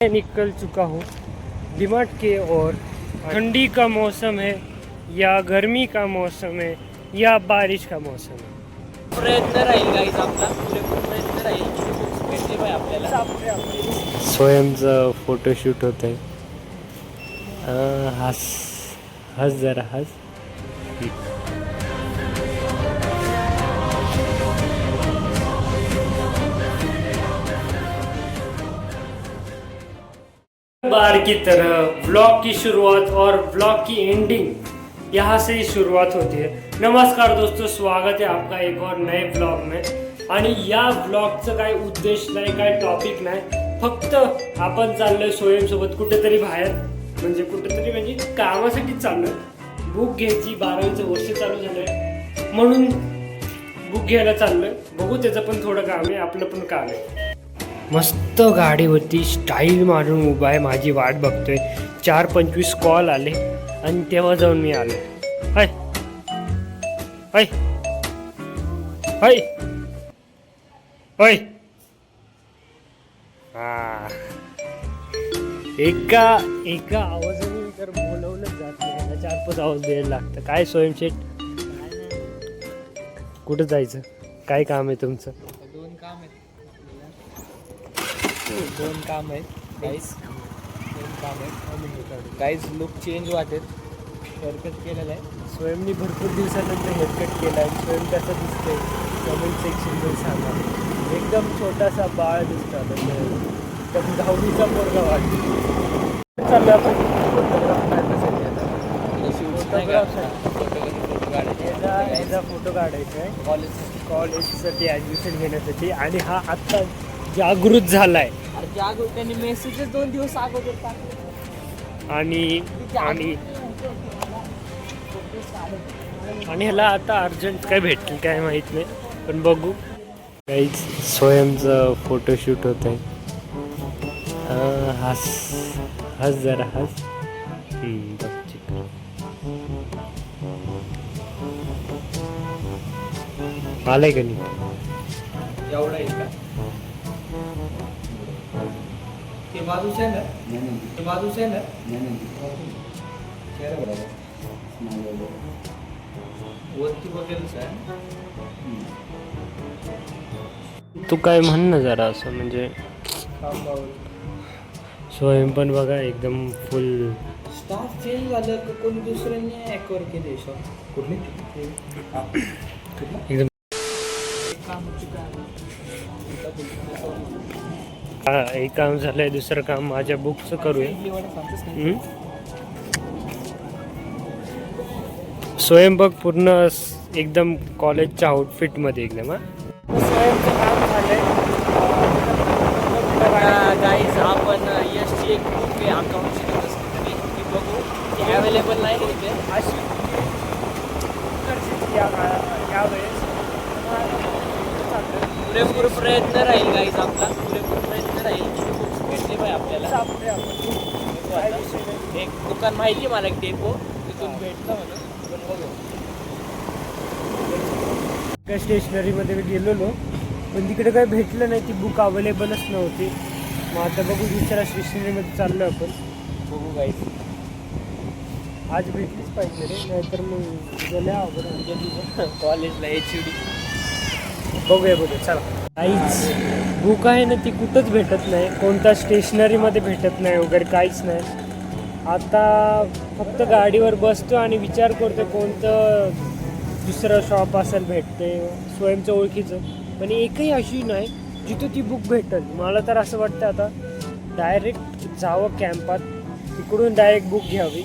निकल चुका हूँ डीमार्ट के और ठंडी का मौसम है या गर्मी का मौसम है या बारिश का मौसम है. प्रयत्न राहील गाईज आपला पुरेपूर प्रयत्न राहील की बुक्स भेटले पाहिजे आपल्याला. स्वयंचं फोटोशूट होत आहे. हस हस जरा हस. बार की तरह व्लॉग की शुरुआत और व्लॉग की एंडिंग यहाँ से ही शुरुआत होती है. नमस्कार दोस्तों, स्वागत है आपका एक और नए व्लॉग में. आणि या व्लॉगचं काय उद्देश नाही, काय टॉपिक नाही, फक्त आपण चाललोय स्वयंसोबत कुठेतरी बाहेर, म्हणजे कामासाठी चाललोय. बुक घ्यायची, 12वीचं वर्ष चालू झालंय म्हणून बुक घ्यायला चाललोय. बघू त्याचं पण थोडं काम आहे, आपलं पण काम आहे. मस्त गाडीवरती स्टाईल मारून उभा आहे, माझी वाट बघतोय. 4-25 कॉल आले आणि तेव्हा जाऊन मी आलो. हाय हाय हाय हाय. हा, एका आवाजाने तर बोलवलंच जात नाही, 4-5 आवाज द्यायला लागतं. काय स्वयंशेठ, कुठं जायचं, काय काम आहे तुमचं? दोन काम आहेत गाईज. लुक चेंज वाटेल. हेअरकट केलेला आहे स्वयंनी, भरपूर दिवसानंतर हेअरकट केला आहे. स्वयं कसं दिसतंय कमेंट सेक्शनमध्ये सांगा. एकदम छोटासा बाळ दिसतो आता, एकदम 10वीचा पोरगा वाटतो. चाललं आपण फोटो काढायचा आहे कॉलेजसाठी ॲडमिशन घेण्यासाठी. आणि हा आत्ता जागृत झालाय. त्यांनी मेसेज 2 दिवस अगोदर टाकले. आणि ह्याला आता अर्जंट काय भेटेल काय माहित नाही, पण बघू. काहीच स्वयंचं फोटोशूट होत आहे. हस जरा हस. आलाय का नाही एवढा आहे का? ते बाजूच आहे ना, ते बाजूच आहे ना. वरती बघेलच आहे. तू काय म्हण ना जरा असं, म्हणजे स्वयं पण बघा एकदम फुल. स्टाफ चेंज झालं का कोणी दुसऱ्यांनी ॲक्वर केले शॉप कुठली एकदम. हा, एक काम झालंय, दुसरं काम माझ्या बुकचं करूया. स्वयंपाक पूर्ण एकदम कॉलेजच्या आउटफिटमध्ये एकदम. स्वयंचं काम झालंय गाईज. आपण यशची एक बुक आहे अकाउंटची, ती बघू. ती अवेलेबल नाही तिथे अशी यावेळेस पुरेपूर प्रयत्न राहील गाईज आपला. पुरेपूर प्रयत्न राहील की बुक्स भेटले पाहिजे आपल्याला. एक दुकान माहिती मला, एक डेपो, तिथून भेटलं म्हणून. स्टेशनरीमध्ये गेलेलो पण तिकडे काही भेटलं नाही, ती बुक अवेलेबलच नव्हती. मग आता बघू, दुसऱ्या स्टेशनरीमध्ये चाललो आपण. बघू गाईज. आज भेटलीच पाहिजे रे, नाहीतर मग गेल्या अवघड कॉलेजला HUD बघूया चला. काहीच बुक आहे ना, ती कुठंच भेटत नाही, कोणत्या स्टेशनरीमध्ये भेटत नाही वगैरे, काहीच नाही. आता फक्त गाडीवर बसतो आणि विचार करतो कोणतं दुसरं शॉप असेल भेटते स्वयंचं ओळखीचं, पण एकही अशी नाही जिथं ती बुक भेटेल. मला तर असं वाटतं आता डायरेक्ट जावं कॅम्पात, तिकडून डायरेक्ट बुक घ्यावी.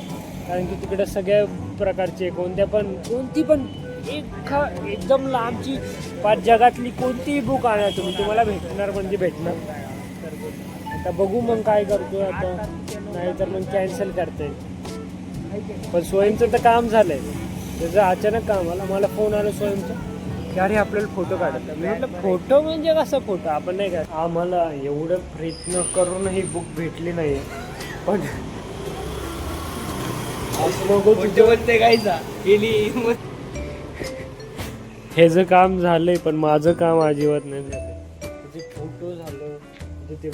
कारण की तिकडं सगळ्या प्रकारचे कोणती पण एकदम लांबची 5 जगातली कोणतीही बुक आणा तुम्हाला भेटणार म्हणजे भेटणार. आता बघू मग काय करतो आता, नाही तर मग कॅन्सल करता येईल. पण स्वयंचं तर काम झालंय, त्याचं अचानक काम आलं. मला फोन आला स्वयंचा की अरे आपल्याला फोटो काढायचा. मी म्हटलं फोटो म्हणजे कसं फोटो, आपण नाही का. आम्हाला एवढं प्रयत्न करूनही बुक भेटली नाही, पण ह्याचं काम झालंय पण माझं काम अजिबात नाही झालं. त्याचे फोटो झालं, ते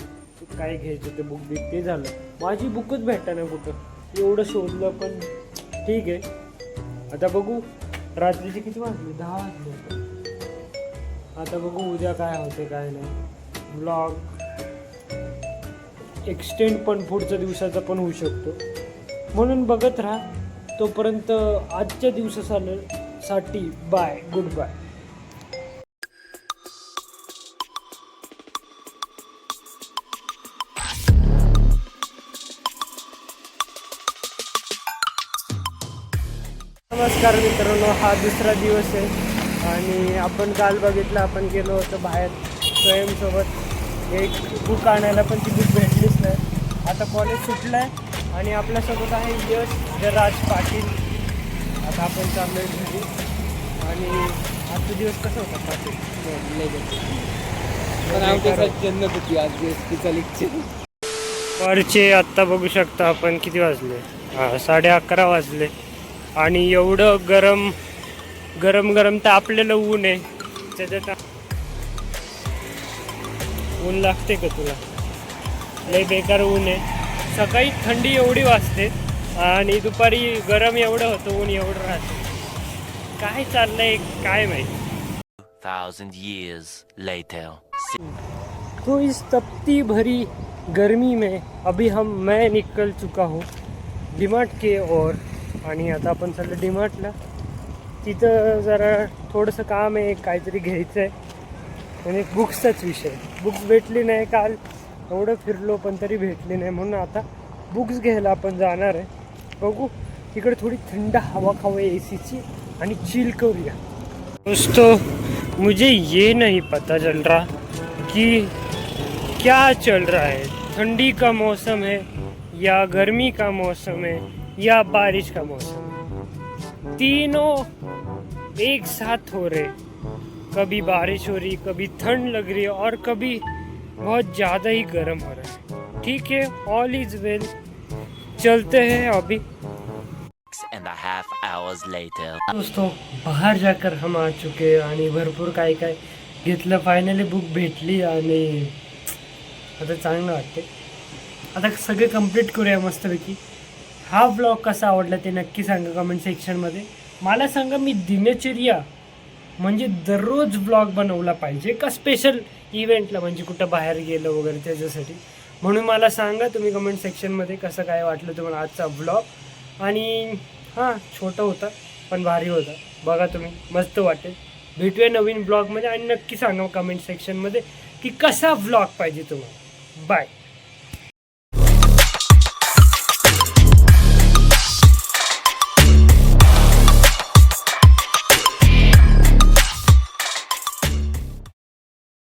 काय घ्यायचं ते बुक बिक ते झालं. माझी बुकच भेटा ना कुठं, एवढं शोधलं पण ठीक आहे. आता बघू रात्रीचे किती वाजले, 10 वाजले होते. आता बघू उद्या काय होते काय नाही. ब्लॉग एक्सटेंड पण पुढच्या दिवसाचा पण होऊ शकतो, म्हणून बघत राहा. तोपर्यंत आजच्या दिवसासाठी बाय, गुड बाय. नमस्कार मित्रांनो, हा दुसरा दिवस आहे आणि आपण काल बघितलं आपण गेलो होतो बाहेर स्वयंसोबत एक बुक आणायला, पण ती बुक भेटलीच नाही. आता कॉलेज सुटलं आहे आणि आपल्यासोबत आहे यश राज पाटील. आता आपण चाललो आहे घरी. आणि आजचा दिवस कसा होता पाटील? जन्नत होती आज एसटीचा लेक्चर. वरचे आत्ता बघू शकता आपण किती वाजले, 11:30 वाजले. आणि एवढं गरम तर आपल्याला ऊन आहे. त्याच्यात ऊन लागते का तुला? लय बेकार ऊन आहे. सकाळी थंडी एवढी वाजते आणि दुपारी गरम एवढं होतं, ऊन एवढं राहतं. काय चाललंय काय माहिती. 1000 years later. तो इस तपती भरी गर्मी में अभी मैं निकल चुका हूँ डीमार्ट के ओर. आणि आता आपण चाललो डीमार्टला. तिथं जरा थोडंसं काम आहे, काहीतरी घ्यायचं आहे आणि बुक्सचाच विषय. बुक्स भेटली नाही, काल एवढं फिरलो पण तरी भेटली नाही, म्हणून आता बुक्स घ्यायला आपण जाणार आहे. बघू तिकडे थोडी थंड हवा खाऊया एसीची आणि चिल करूया. दोस्तों मुझे ये नहीं पता चल रहा कि क्या चल रहा है. ठंडी का मौसम है या गर्मी का मौसम है या बारिश का मौसम. तीनों एक साथ हो रहे. कभी बारिश हो रही, कभी ठंड लग रही है और कभी बहुत ज़्यादा ही गर्म हो रहा है. ठीक है, ऑल इज वेल. चलते हैं अभी. 6.5 hours later. दोस्तों बाहर जाकर हम आ चुके हैं आणि भरपूर काय काय घेतलं. फायनली बुक भेटली आणि आता चांगलं वाटते. आता सगळे कंप्लीट करूया मस्तपैकी. हा ब्लॉग कसा आवडला ते नक्की सांगा कमेंट सेक्शनमध्ये. मला सांगा, मी दिनचर्या म्हणजे दररोज ब्लॉग बनवला पाहिजे का स्पेशल इव्हेंटला, म्हणजे कुठं बाहेर गेलं वगैरे त्याच्यासाठी. म्हणून मला सांगा तुम्ही कमेंट सेक्शनमध्ये कसं काय वाटलं तुम्हाला आजचा ब्लॉग. आणि हां छोटा होता पण भारी होता, बघा तुम्ही, मस्त वाटेल. भेटूया नवीन ब्लॉगमध्ये आणि नक्की सांगा कमेंट सेक्शनमध्ये की कसा ब्लॉग पाहिजे तुम्हाला. बाय.